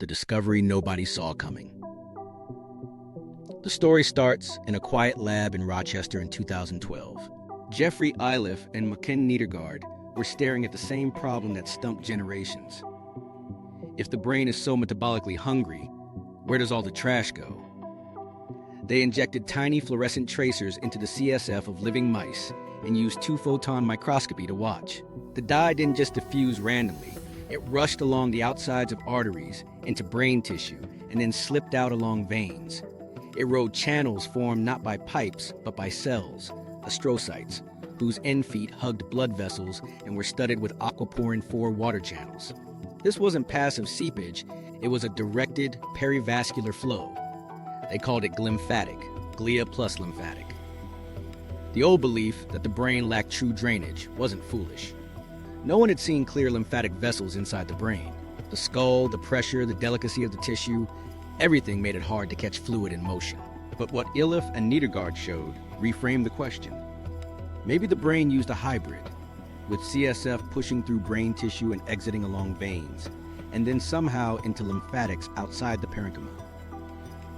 the discovery nobody saw coming. The story starts in a quiet lab in Rochester in 2012. Jeffrey Iliff and Maiken Nedergaard were staring at the same problem that stumped generations. If the brain is so metabolically hungry, where does all the trash go? They injected tiny fluorescent tracers into the CSF of living mice and used 2-photon microscopy to watch. The dye didn't just diffuse randomly. It rushed along the outsides of arteries into brain tissue and then slipped out along veins. It rode channels formed not by pipes, but by cells, astrocytes, whose end feet hugged blood vessels and were studded with aquaporin 4 water channels. This wasn't passive seepage, it was a directed perivascular flow. They called it glymphatic, glia plus lymphatic. The old belief that the brain lacked true drainage wasn't foolish. No one had seen clear lymphatic vessels inside the brain. The skull, the pressure, the delicacy of the tissue, everything made it hard to catch fluid in motion. But what Iliff and Nedergaard showed reframed the question. Maybe the brain used a hybrid, with CSF pushing through brain tissue and exiting along veins, and then somehow into lymphatics outside the parenchyma.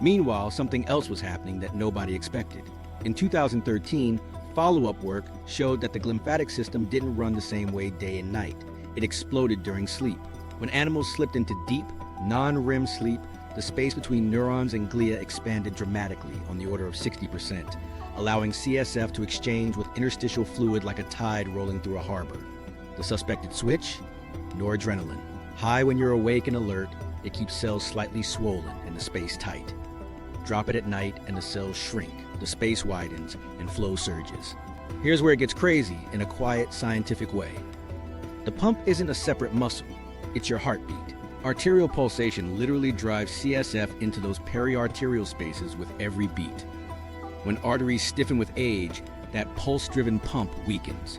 Meanwhile, something else was happening that nobody expected. In 2013, follow-up work showed that the glymphatic system didn't run the same way day and night. It exploded during sleep. When animals slipped into deep, non-REM sleep, the space between neurons and glia expanded dramatically, on the order of 60%, allowing CSF to exchange with interstitial fluid like a tide rolling through a harbor. The suspected switch? Noradrenaline. High when you're awake and alert, it keeps cells slightly swollen and the space tight. Drop it at night and the cells shrink, the space widens, and flow surges. Here's where it gets crazy in a quiet, scientific way. The pump isn't a separate muscle, it's your heartbeat. Arterial pulsation literally drives CSF into those periarterial spaces with every beat. When arteries stiffen with age, that pulse-driven pump weakens.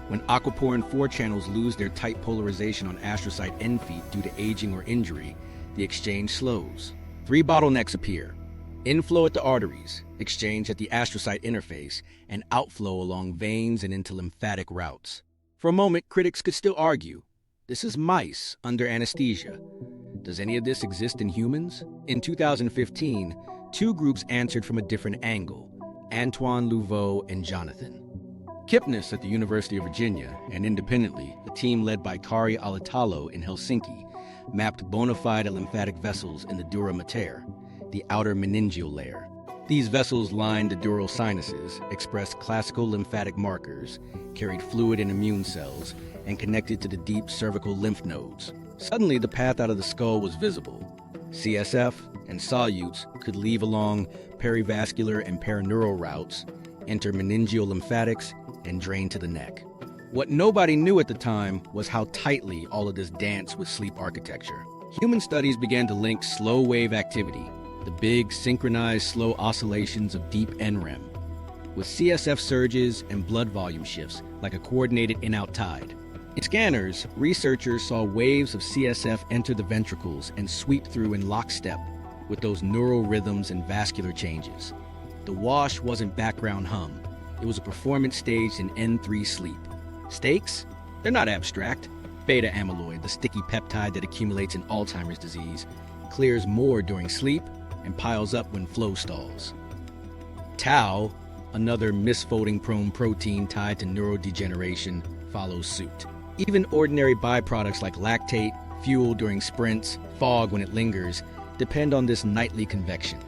When aquaporin 4 channels lose their tight polarization on astrocyte end feet due to aging or injury, the exchange slows. 3 bottlenecks appear. Inflow at the arteries, exchange at the astrocyte interface, and outflow along veins and into lymphatic routes. For a moment, critics could still argue, this is mice under anesthesia. Does any of this exist in humans? In 2015, 2 groups answered from a different angle, Antoine Louveau and Jonathan Kipnis at the University of Virginia, and independently, a team led by Kari Alatalo in Helsinki, mapped bona fide lymphatic vessels in the dura mater, the outer meningeal layer. These vessels lined the dural sinuses, expressed classical lymphatic markers, carried fluid and immune cells, and connected to the deep cervical lymph nodes. Suddenly, the path out of the skull was visible. CSF and solutes could leave along perivascular and perineural routes, enter meningeal lymphatics, and drain to the neck. What nobody knew at the time was how tightly all of this danced with sleep architecture. Human studies began to link slow wave activity, the big, synchronized, slow oscillations of deep NREM, with CSF surges and blood volume shifts like a coordinated in-out tide. In scanners, researchers saw waves of CSF enter the ventricles and sweep through in lockstep with those neural rhythms and vascular changes. The wash wasn't background hum. It was a performance staged in N3 sleep. Stakes? They're not abstract. Beta-amyloid, the sticky peptide that accumulates in Alzheimer's disease, clears more during sleep and piles up when flow stalls. Tau, another misfolding-prone protein tied to neurodegeneration, follows suit. Even ordinary byproducts like lactate, fuel during sprints, fog when it lingers, depend on this nightly convection.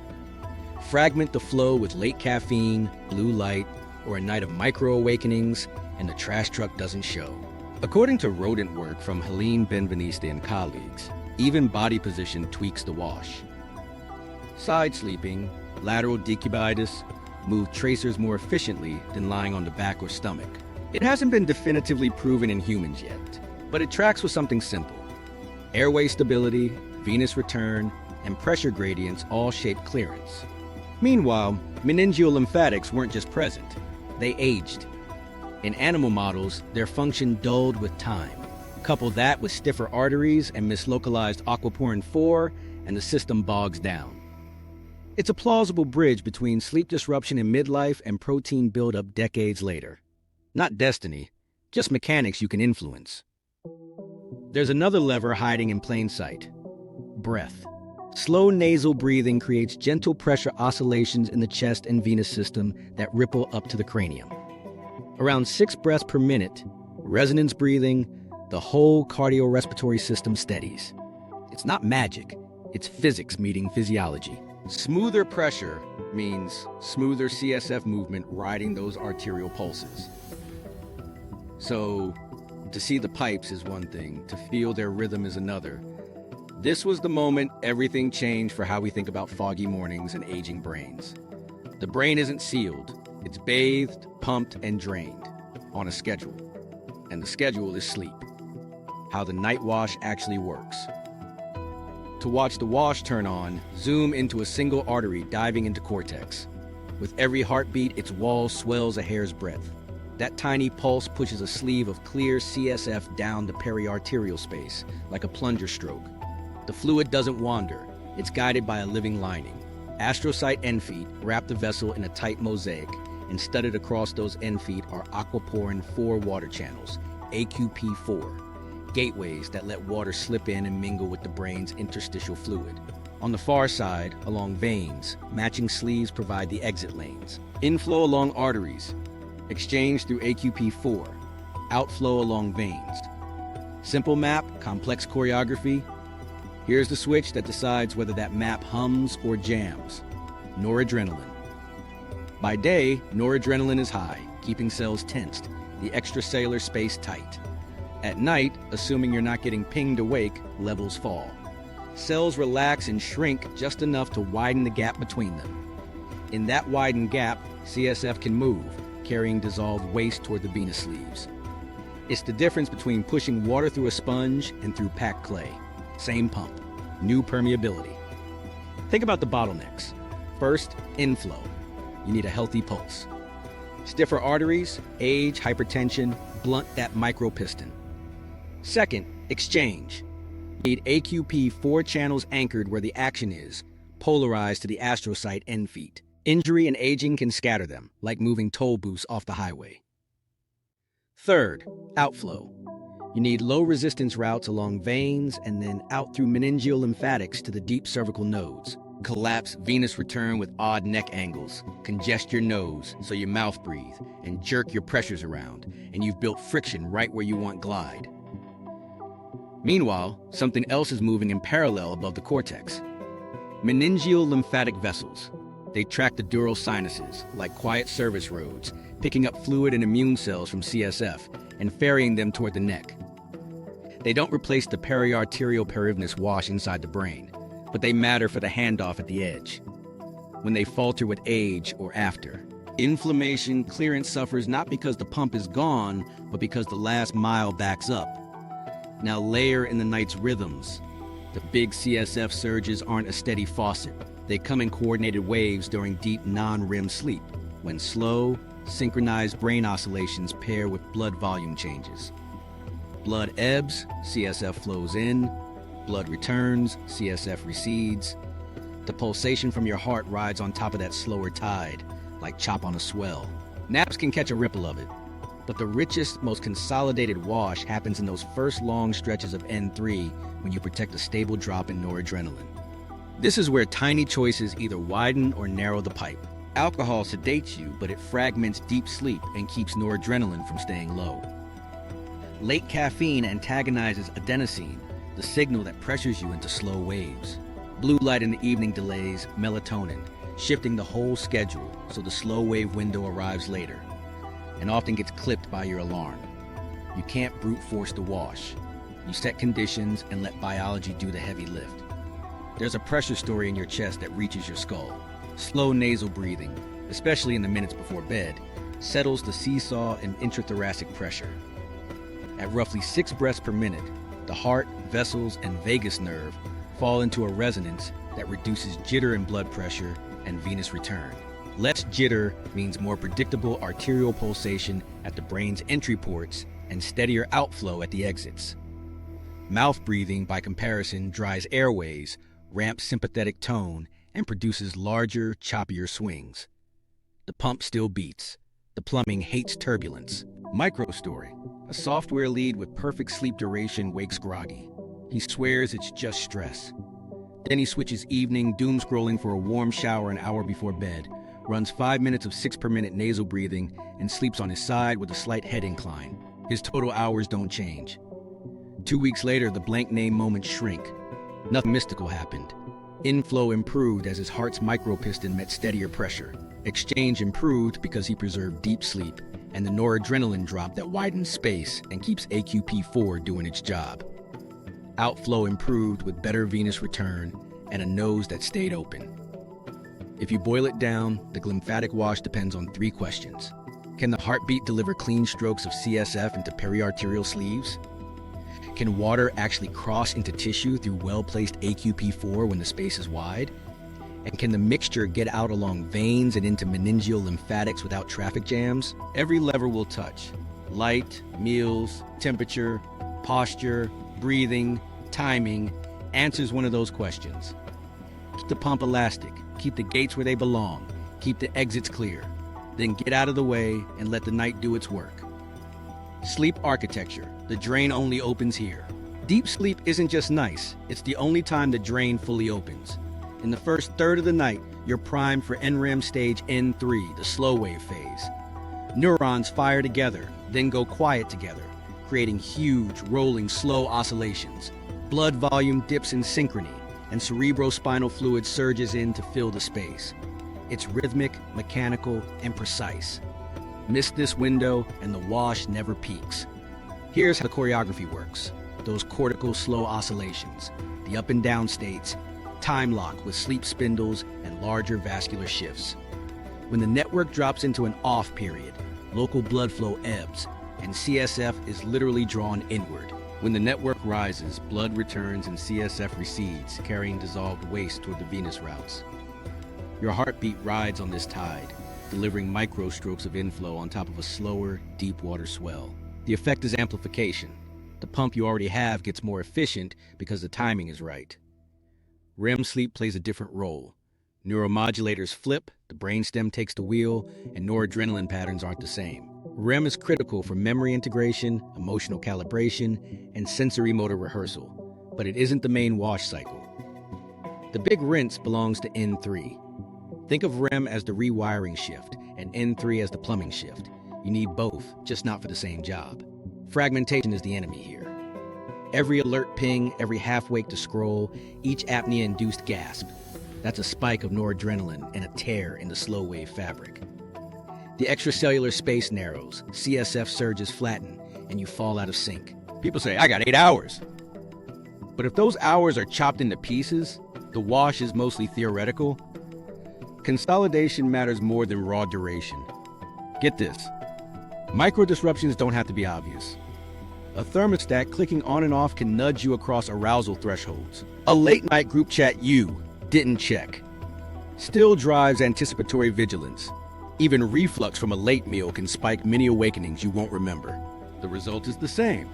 Fragment the flow with late caffeine, blue light, or a night of micro-awakenings, and the trash truck doesn't show. According to rodent work from Helene Benveniste and colleagues, even body position tweaks the wash. Side sleeping, lateral decubitus, move tracers more efficiently than lying on the back or stomach. It hasn't been definitively proven in humans yet, but it tracks with something simple. Airway stability, venous return, and pressure gradients all shape clearance. Meanwhile, meningeal lymphatics weren't just present, they aged. In animal models, their function dulled with time. Couple that with stiffer arteries and mislocalized aquaporin 4, and the system bogs down. It's a plausible bridge between sleep disruption in midlife and protein buildup decades later. Not destiny, just mechanics you can influence. There's another lever hiding in plain sight. breath. Slow nasal breathing creates gentle pressure oscillations in the chest and venous system that ripple up to the cranium. Around 6 breaths per minute, resonance breathing, the whole cardiorespiratory system steadies. It's not magic, it's physics meeting physiology. Smoother pressure means smoother CSF movement riding those arterial pulses. So, to see the pipes is one thing, to feel their rhythm is another. This was the moment everything changed for how we think about foggy mornings and aging brains. The brain isn't sealed, it's bathed, pumped, and drained on a schedule. And the schedule is sleep. How the night wash actually works. To watch the wash turn on, zoom into a single artery diving into cortex. With every heartbeat, its wall swells a hair's breadth. That tiny pulse pushes a sleeve of clear CSF down the periarterial space, like a plunger stroke. The fluid doesn't wander, it's guided by a living lining. Astrocyte end feet wrap the vessel in a tight mosaic, and studded across those end feet are aquaporin 4 water channels, AQP4, gateways that let water slip in and mingle with the brain's interstitial fluid. On the far side, along veins, matching sleeves provide the exit lanes. Inflow along arteries, exchange through AQP4, outflow along veins. Simple map, complex choreography. Here's the switch that decides whether that map hums or jams. Noradrenaline. By day, noradrenaline is high, keeping cells tensed, the extracellular space tight. At night, assuming you're not getting pinged awake, levels fall. Cells relax and shrink just enough to widen the gap between them. In that widened gap, CSF can move, carrying dissolved waste toward the venous sleeves. It's the difference between pushing water through a sponge and through packed clay. Same pump, new permeability. Think about the bottlenecks. First, inflow. You need a healthy pulse. Stiffer arteries, age, hypertension, blunt that micropiston. Second, exchange. You need AQP4 channels anchored where the action is, polarized to the astrocyte end feet. Injury and aging can scatter them, like moving toll booths off the highway. Third, outflow. You need low-resistance routes along veins and then out through meningeal lymphatics to the deep cervical nodes. Collapse venous return with odd neck angles. Congest your nose so your mouth breathe, and jerk your pressures around, and you've built friction right where you want glide. Meanwhile, something else is moving in parallel above the cortex. Meningeal lymphatic vessels. They track the dural sinuses, like quiet service roads, picking up fluid and immune cells from CSF and ferrying them toward the neck. They don't replace the periarterial perivnous wash inside the brain, but they matter for the handoff at the edge. When they falter with age or after. Inflammation clearance suffers not because the pump is gone, but because the last mile backs up. Now layer in the night's rhythms. The big CSF surges aren't a steady faucet. They come in coordinated waves during deep non-REM sleep, when slow, synchronized brain oscillations pair with blood volume changes. Blood ebbs, CSF flows in. Blood returns, CSF recedes. The pulsation from your heart rides on top of that slower tide, like chop on a swell. Naps can catch a ripple of it, but the richest, most consolidated wash happens in those first long stretches of N3 when you protect a stable drop in noradrenaline. This is where tiny choices either widen or narrow the pipe. Alcohol sedates you, but it fragments deep sleep and keeps noradrenaline from staying low. Late caffeine antagonizes adenosine, the signal that pressures you into slow waves. Blue light in the evening delays melatonin, shifting the whole schedule so the slow wave window arrives later, and often gets clipped by your alarm. You can't brute force the wash. You set conditions and let biology do the heavy lift. There's a pressure story in your chest that reaches your skull. Slow nasal breathing, especially in the minutes before bed, settles the seesaw in intrathoracic pressure. At roughly 6 breaths per minute, the heart, vessels, and vagus nerve fall into a resonance that reduces jitter in blood pressure and venous return. Less jitter means more predictable arterial pulsation at the brain's entry ports and steadier outflow at the exits. Mouth breathing, by comparison, dries airways, ramps sympathetic tone, and produces larger, choppier swings. The pump still beats. The plumbing hates turbulence. Microstory. A software lead with perfect sleep duration wakes groggy. He swears it's just stress. Then he switches evening, doom scrolling for a warm shower an hour before bed, runs 5 minutes of 6 per minute nasal breathing, and sleeps on his side with a slight head incline. His total hours don't change. 2 weeks later, the blank name moments shrink. Nothing mystical happened. Inflow improved as his heart's micropiston met steadier pressure. Exchange improved because he preserved deep sleep, and the noradrenaline drop that widens space and keeps AQP4 doing its job. Outflow improved with better venous return and a nose that stayed open. If you boil it down, the glymphatic wash depends on 3 questions. Can the heartbeat deliver clean strokes of CSF into periarterial sleeves? Can water actually cross into tissue through well-placed AQP4 when the space is wide? And can the mixture get out along veins and into meningeal lymphatics without traffic jams? Every lever we'll touch, light, meals, temperature, posture, breathing, timing, answers one of those questions. Keep the pump elastic, keep the gates where they belong, keep the exits clear, then get out of the way and let the night do its work. Sleep architecture, the drain only opens here. Deep sleep isn't just nice, it's the only time the drain fully opens. In the first third of the night, you're primed for NREM stage N3, the slow wave phase. Neurons fire together, then go quiet together, creating huge, rolling, slow oscillations. Blood volume dips in synchrony, and cerebrospinal fluid surges in to fill the space. It's rhythmic, mechanical, and precise. Miss this window, and the wash never peaks. Here's how the choreography works. Those cortical slow oscillations, the up and down states, time lock with sleep spindles and larger vascular shifts. When the network drops into an off period, local blood flow ebbs, and CSF is literally drawn inward. When the network rises, blood returns and CSF recedes, carrying dissolved waste toward the venous routes. Your heartbeat rides on this tide, delivering microstrokes of inflow on top of a slower, deep water swell. The effect is amplification. The pump you already have gets more efficient because the timing is right. REM sleep plays a different role. Neuromodulators flip, the brainstem takes the wheel, and noradrenaline patterns aren't the same. REM is critical for memory integration, emotional calibration, and sensory motor rehearsal, but it isn't the main wash cycle. The big rinse belongs to N3. Think of REM as the rewiring shift, and N3 as the plumbing shift. You need both, just not for the same job. Fragmentation is the enemy here. Every alert ping, every half-wake to scroll, each apnea-induced gasp. That's a spike of noradrenaline and a tear in the slow-wave fabric. The extracellular space narrows, CSF surges flatten, and you fall out of sync. People say, I got 8 hours. But if those hours are chopped into pieces, the wash is mostly theoretical. Consolidation matters more than raw duration. Get this. Micro-disruptions don't have to be obvious. A thermostat clicking on and off can nudge you across arousal thresholds. A late-night group chat you didn't check still drives anticipatory vigilance. Even reflux from a late meal can spike many awakenings you won't remember. The result is the same.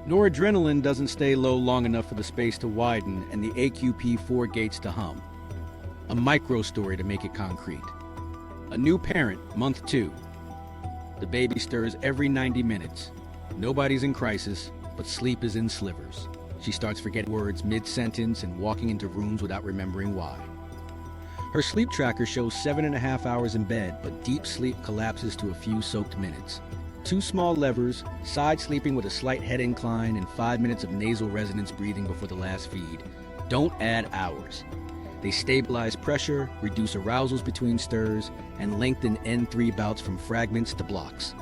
Noradrenaline doesn't stay low long enough for the space to widen and the AQP4 gates to hum. A micro story to make it concrete. A new parent, month 2. The baby stirs every 90 minutes. Nobody's in crisis, but sleep is in slivers. She starts forgetting words mid-sentence and walking into rooms without remembering why. Her sleep tracker shows 7.5 hours in bed, but deep sleep collapses to a few soaked minutes. 2 small levers, side sleeping with a slight head incline, and 5 minutes of nasal resonance breathing before the last feed. Don't add hours. They stabilize pressure, reduce arousals between stirs, and lengthen N3 bouts from fragments to blocks.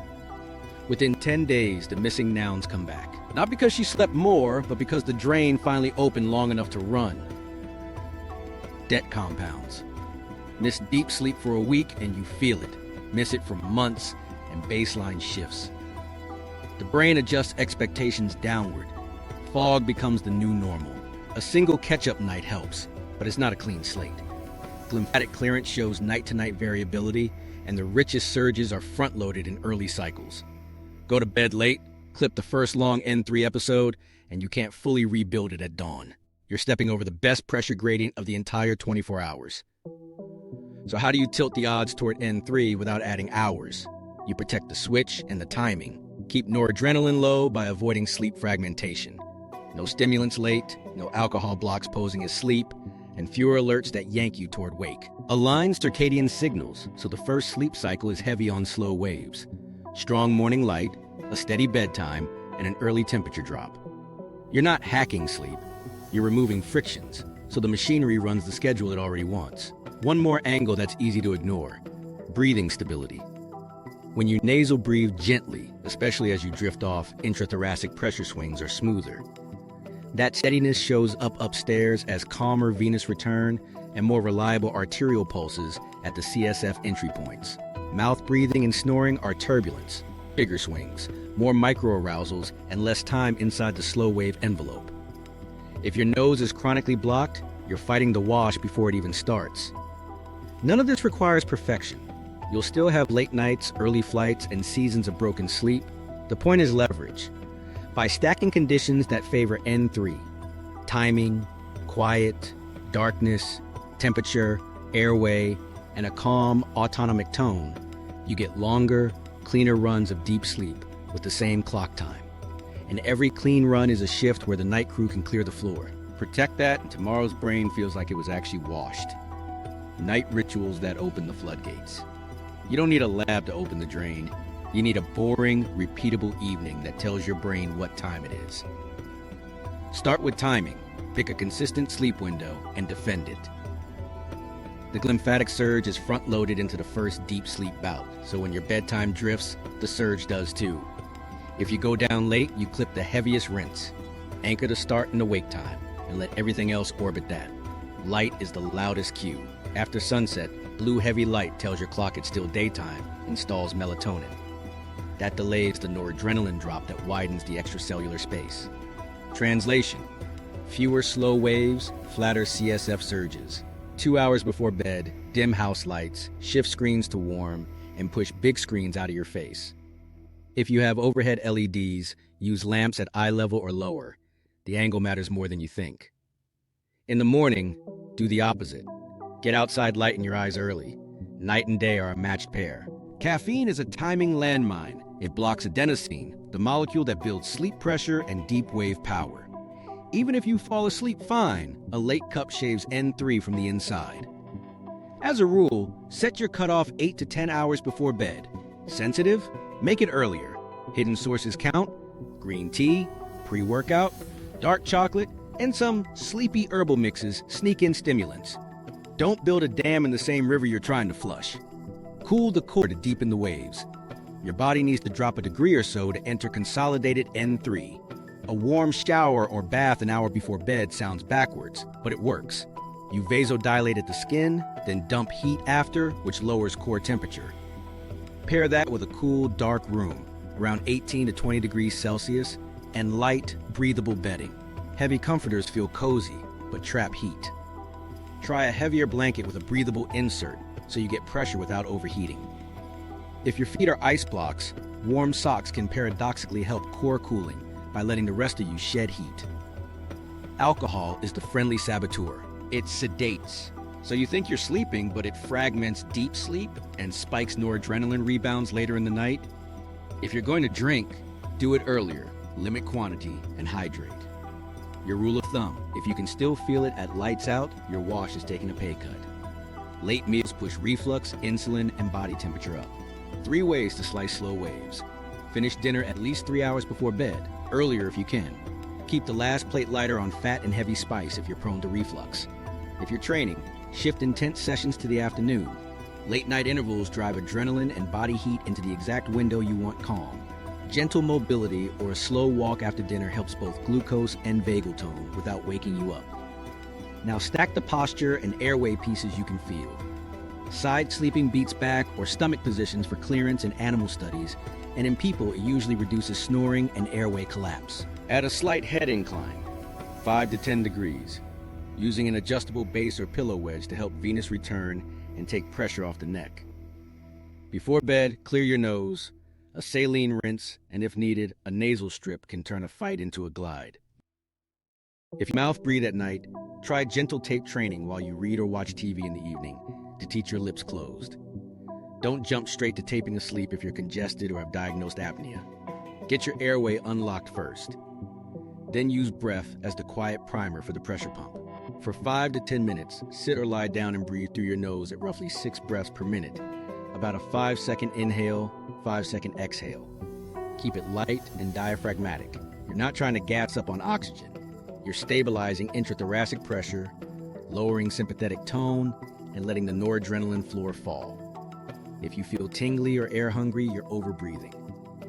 Within 10 days, the missing nouns come back. Not because she slept more, but because the drain finally opened long enough to run. Debt compounds. Miss deep sleep for a week and you feel it. Miss it for months and baseline shifts. The brain adjusts expectations downward. Fog becomes the new normal. A single catch-up night helps, but it's not a clean slate. Glymphatic clearance shows night-to-night variability, and the richest surges are front-loaded in early cycles. Go to bed late, clip the first long N3 episode, and you can't fully rebuild it at dawn. You're stepping over the best pressure gradient of the entire 24 hours. So how do you tilt the odds toward N3 without adding hours? You protect the switch and the timing. Keep noradrenaline low by avoiding sleep fragmentation. No stimulants late, no alcohol blocks posing as sleep, and fewer alerts that yank you toward wake. Align circadian signals so the first sleep cycle is heavy on slow waves. Strong morning light, a steady bedtime, and an early temperature drop. You're not hacking sleep, you're removing frictions, so the machinery runs the schedule it already wants. One more angle that's easy to ignore: breathing stability. When you nasal breathe gently, especially as you drift off, intrathoracic pressure swings are smoother. That steadiness shows up upstairs as calmer venous return and more reliable arterial pulses at the CSF entry points. Mouth breathing and snoring are turbulence, bigger swings, more microarousals, and less time inside the slow wave envelope. If your nose is chronically blocked, you're fighting the wash before it even starts. None of this requires perfection. You'll still have late nights, early flights, and seasons of broken sleep. The point is leverage. By stacking conditions that favor N3, timing, quiet, darkness, temperature, airway, and a calm, autonomic tone, you get longer, cleaner runs of deep sleep with the same clock time. And every clean run is a shift where the night crew can clear the floor. Protect that, and tomorrow's brain feels like it was actually washed. Night rituals that open the floodgates. You don't need a lab to open the drain. You need a boring, repeatable evening that tells your brain what time it is. Start with timing. Pick a consistent sleep window and defend it. The glymphatic surge is front-loaded into the first deep sleep bout, so when your bedtime drifts, the surge does too. If you go down late, you clip the heaviest rinse. Anchor the start and the wake time, and let everything else orbit that. Light is the loudest cue. After sunset, blue heavy light tells your clock it's still daytime and stalls melatonin. That delays the noradrenaline drop that widens the extracellular space. Translation: fewer slow waves, flatter CSF surges. 2 hours before bed, dim house lights, shift screens to warm, and push big screens out of your face. If you have overhead LEDs, use lamps at eye level or lower. The angle matters more than you think. In the morning, do the opposite. Get outside light in your eyes early. Night and day are a matched pair. Caffeine is a timing landmine. It blocks adenosine, the molecule that builds sleep pressure and deep wave power. Even if you fall asleep fine, a late cup shaves N3 from the inside. As a rule, set your cutoff 8 to 10 hours before bed. Sensitive? Make it earlier. Hidden sources count: green tea, pre-workout, dark chocolate, and some sleepy herbal mixes sneak in stimulants. Don't build a dam in the same river you're trying to flush. Cool the core to deepen the waves. Your body needs to drop a degree or so to enter consolidated N3. A warm shower or bath an hour before bed sounds backwards, but it works. You vasodilated the skin, then dump heat after, which lowers core temperature. Pair that with a cool, dark room, around 18 to 20 degrees Celsius, and light, breathable bedding. Heavy comforters feel cozy, but trap heat. Try a heavier blanket with a breathable insert, so you get pressure without overheating. If your feet are ice blocks, warm socks can paradoxically help core cooling by letting the rest of you shed heat. Alcohol is the friendly saboteur. It sedates. So you think you're sleeping, but it fragments deep sleep and spikes noradrenaline rebounds later in the night. If you're going to drink, do it earlier, limit quantity, and hydrate. Your rule of thumb: if you can still feel it at lights out, your wash is taking a pay cut. Late meals push reflux, insulin, and body temperature up. 3 ways to slice slow waves. Finish dinner at least 3 hours before bed, earlier if you can. Keep the last plate lighter on fat and heavy spice if you're prone to reflux. If you're training, shift intense sessions to the afternoon. Late night intervals drive adrenaline and body heat into the exact window you want calm. Gentle mobility or a slow walk after dinner helps both glucose and vagal tone without waking you up. Now stack the posture and airway pieces you can feel. Side sleeping beats back or stomach positions for clearance in animal studies, and in people it usually reduces snoring and airway collapse. Add a slight head incline, 5 to 10 degrees, using an adjustable base or pillow wedge to help venous return and take pressure off the neck. Before bed, clear your nose. A saline rinse, and if needed, a nasal strip can turn a fight into a glide. If you mouth breathe at night, try gentle tape training while you read or watch TV in the evening to teach your lips closed. Don't jump straight to taping asleep if you're congested or have diagnosed apnea. Get your airway unlocked first. Then use breath as the quiet primer for the pressure pump. For 5 to 10 minutes, sit or lie down and breathe through your nose at roughly 6 breaths per minute. About a 5-second inhale, 5-second exhale. Keep it light and diaphragmatic. You're not trying to gas up on oxygen. You're stabilizing intrathoracic pressure, lowering sympathetic tone, and letting the noradrenaline floor fall. If you feel tingly or air hungry, you're overbreathing.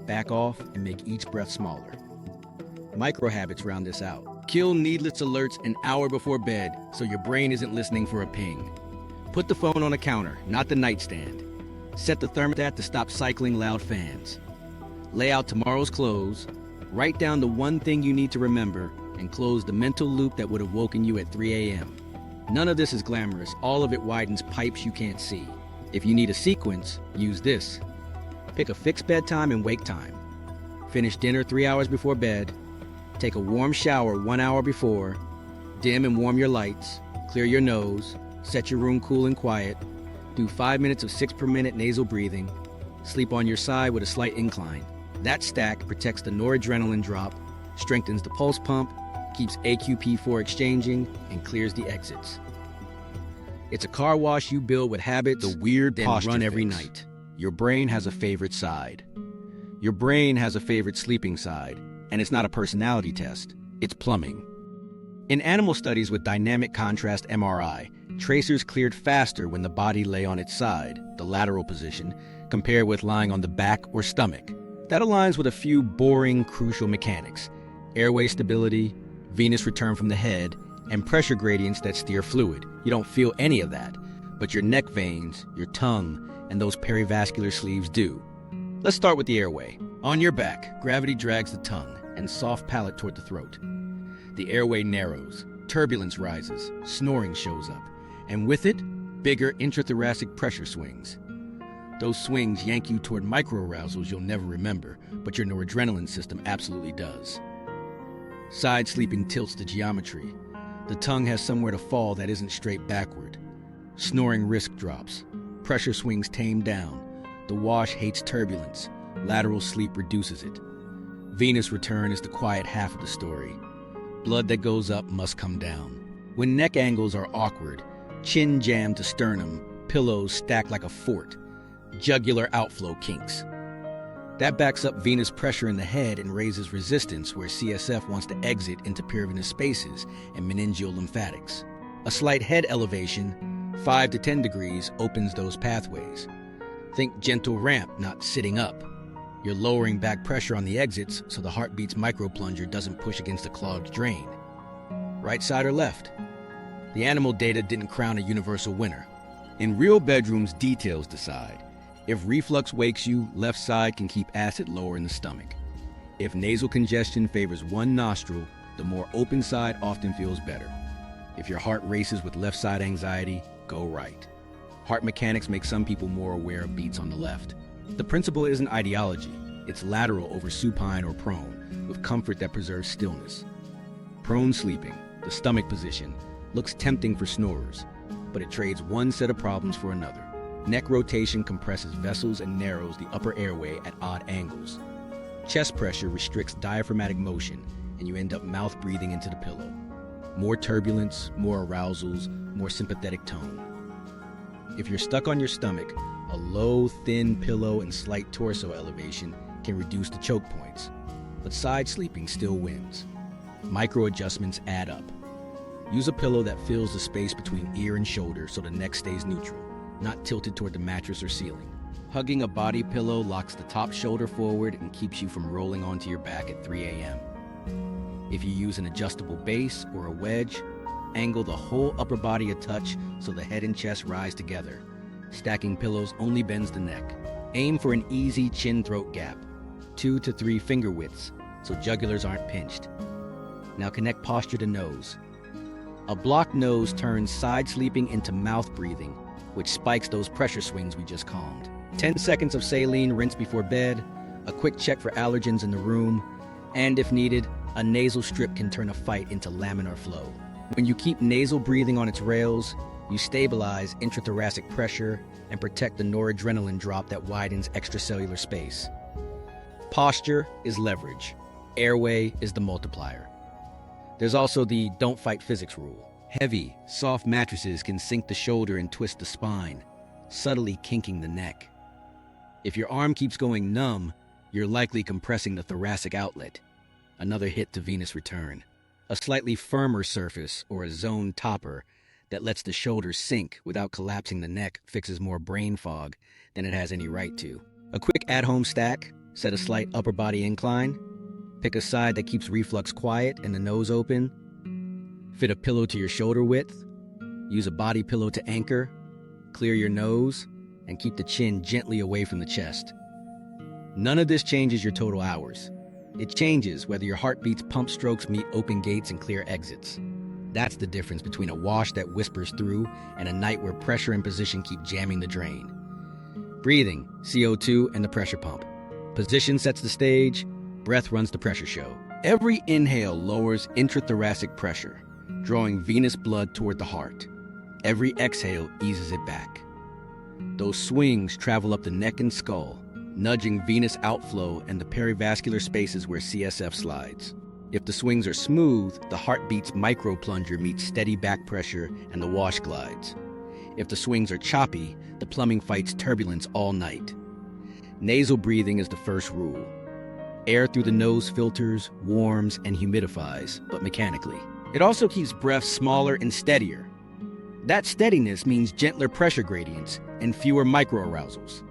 Back off and make each breath smaller. Micro habits round this out. Kill needless alerts an hour before bed so your brain isn't listening for a ping. Put the phone on a counter, not the nightstand. Set the thermostat to stop cycling loud fans. Lay out tomorrow's clothes. Write down the one thing you need to remember and close the mental loop that would have woken you at 3 a.m. None of this is glamorous. All of it widens pipes you can't see. If you need a sequence, use this. Pick a fixed bedtime and wake time. Finish dinner 3 hours before bed. Take a warm shower 1 hour before. Dim and warm your lights. Clear your nose. Set your room cool and quiet. Do 5 minutes of 6 per minute nasal breathing. Sleep on your side with a slight incline. That stack protects the noradrenaline drop, strengthens the pulse pump, keeps AQP4 exchanging, and clears the exits. It's a car wash you build with habits, The weird then posture run every fix. night. Your brain has a favorite side. Your brain has a favorite sleeping side, and it's not a personality test, it's plumbing. In animal studies with dynamic contrast MRI, tracers cleared faster when the body lay on its side, the lateral position, compared with lying on the back or stomach. That aligns with a few boring, crucial mechanics: airway stability, venous return from the head, and pressure gradients that steer fluid. You don't feel any of that, but your neck veins, your tongue, and those perivascular sleeves do. Let's start with the airway. On your back, gravity drags the tongue and soft palate toward the throat. The airway narrows, turbulence rises, snoring shows up, and with it, bigger intrathoracic pressure swings. Those swings yank you toward microarousals you'll never remember, but your noradrenaline system absolutely does. Side sleeping tilts the geometry. The tongue has somewhere to fall that isn't straight backward. Snoring risk drops. Pressure swings tame down. The wash hates turbulence. Lateral sleep reduces it. Venous return is the quiet half of the story. Blood that goes up must come down. When neck angles are awkward, chin jammed to sternum, pillows stacked like a fort, jugular outflow kinks. That backs up venous pressure in the head and raises resistance where CSF wants to exit into perivenous spaces and meningeal lymphatics. A slight head elevation, 5 to 10 degrees, opens those pathways. Think gentle ramp, not sitting up. You're lowering back pressure on the exits so the heartbeat's microplunger doesn't push against a clogged drain. Right side or left? The animal data didn't crown a universal winner. In real bedrooms, details decide. If reflux wakes you, left side can keep acid lower in the stomach. If nasal congestion favors one nostril, the more open side often feels better. If your heart races with left side anxiety, go right. Heart mechanics make some people more aware of beats on the left. The principle isn't ideology, it's lateral over supine or prone, with comfort that preserves stillness. Prone sleeping, the stomach position, looks tempting for snorers, but it trades one set of problems for another. Neck rotation compresses vessels and narrows the upper airway at odd angles. Chest pressure restricts diaphragmatic motion, and you end up mouth breathing into the pillow. More turbulence, more arousals, more sympathetic tone. If you're stuck on your stomach, a low, thin pillow and slight torso elevation can reduce the choke points, but side sleeping still wins. Micro adjustments add up. Use a pillow that fills the space between ear and shoulder so the neck stays neutral, not tilted toward the mattress or ceiling. Hugging a body pillow locks the top shoulder forward and keeps you from rolling onto your back at 3 a.m. If you use an adjustable base or a wedge, angle the whole upper body a touch so the head and chest rise together. Stacking pillows only bends the neck. Aim for an easy chin-throat gap, 2 to 3 finger widths, so jugulars aren't pinched. Now connect posture to nose. A blocked nose turns side sleeping into mouth breathing, which spikes those pressure swings we just calmed. 10 seconds of saline rinse before bed, a quick check for allergens in the room, and if needed, a nasal strip can turn a fight into laminar flow. When you keep nasal breathing on its rails, you stabilize intrathoracic pressure and protect the noradrenaline drop that widens extracellular space. Posture is leverage. Airway is the multiplier. There's also the don't fight physics rule. Heavy, soft mattresses can sink the shoulder and twist the spine, subtly kinking the neck. If your arm keeps going numb, you're likely compressing the thoracic outlet. Another hit to venous return. A slightly firmer surface, or a zone topper, that lets the shoulder sink without collapsing the neck fixes more brain fog than it has any right to. A quick at-home stack, set a slight upper body incline, pick a side that keeps reflux quiet and the nose open, fit a pillow to your shoulder width, use a body pillow to anchor, clear your nose, and keep the chin gently away from the chest. None of this changes your total hours. It changes whether your heartbeat's pump strokes meet open gates and clear exits. That's the difference between a wash that whispers through and a night where pressure and position keep jamming the drain. Breathing, CO2, and the pressure pump. Position sets the stage, breath runs the pressure show. Every inhale lowers intrathoracic pressure, drawing venous blood toward the heart. Every exhale eases it back. Those swings travel up the neck and skull, nudging venous outflow and the perivascular spaces where CSF slides. If the swings are smooth, the heartbeat's micro-plunger meets steady back pressure and the wash glides. If the swings are choppy, the plumbing fights turbulence all night. Nasal breathing is the first rule. Air through the nose filters, warms, and humidifies, but mechanically. It also keeps breath smaller and steadier. That steadiness means gentler pressure gradients and fewer microarousals.